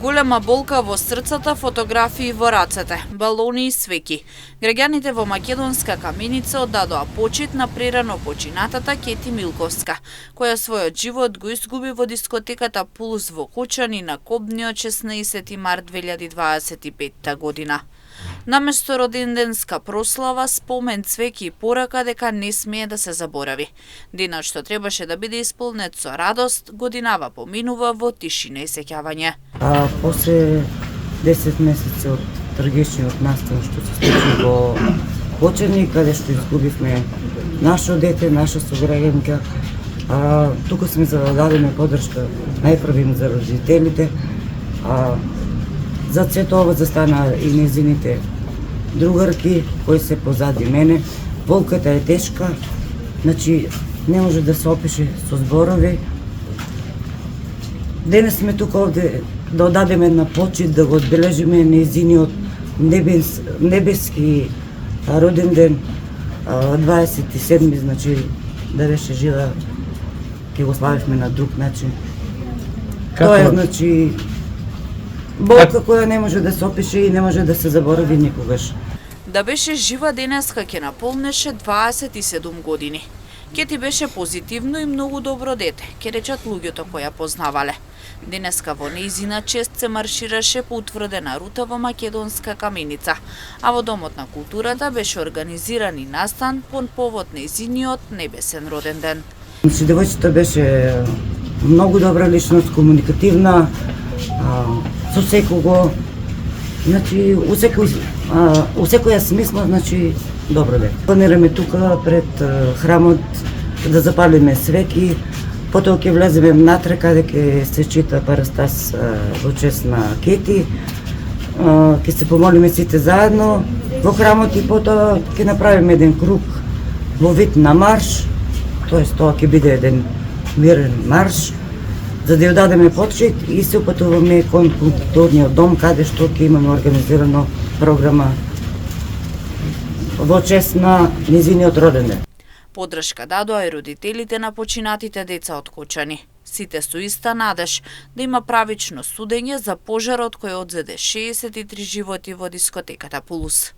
Голема болка во срцата, фотографии во рацете, балони и свеќи. Граѓаните во македонска Каменица оддадоа почит на прерано починатата Кети Милковска, која својот живот го изгуби во дискотеката Пулс во Кочани на кобниот 16 март 2025 година. Наместо роденденска прослава, спомен, цвеќе и порака дека не смее да се заборави. Денот што требаше да биде исполнет со радост, годинава поминува во тишина и сеќавање. После 10 месеци од трагичниот настан што се случи во Кочани, каде што изгубивме нашо дете, наша сограѓанка, тука сме за да дадеме подршка најпрвим за родителите, за сето ова застана и незините другарки кои се позади мене. Болката е тешка, значи не може да се опише со зборови. Денес сме тука овде да одадеме една почит, да го одбележиме незиниот небески роден ден, 27, значи да беше жива, ќе го славивме на друг начин. Тоа е, значи, болка која не може да се опише и не може да се заборави никогаш. Да беше жива денеска ќе наполнеше 27 години. Кети беше позитивно и многу добро дете, ќе речат луѓето кои ја познавале. Денеска во нејзина чест се маршираше по утврдена рута во македонска Каменица, а во Домот на културата беше организиран и настан по повод нејзиниот небесен роден ден. Значи, девојчето беше многу добра личност, комуникативна, со секого, значи, у секоја смисла, значи, добро дете. Планираме тука пред храмот да запалиме свеќи, потоа ќе влеземе внатре каде ќе се чита парастас во чест на Кети, ќе се помолиме сите заедно во храмот и потоа ќе направиме еден круг во вид на марш, тоест тоа ќе биде еден мирен марш, за да ја дадеме почит и се упатуваме кон културниот дом, каде што ќе имаме организирано програма во чест на незиниот роден ден. Подршка дадоа и родителите на починатите деца од Кочани. Сите со иста надеж да има правично судење за пожарот кој одзеде 63 животи во дискотеката Пулс.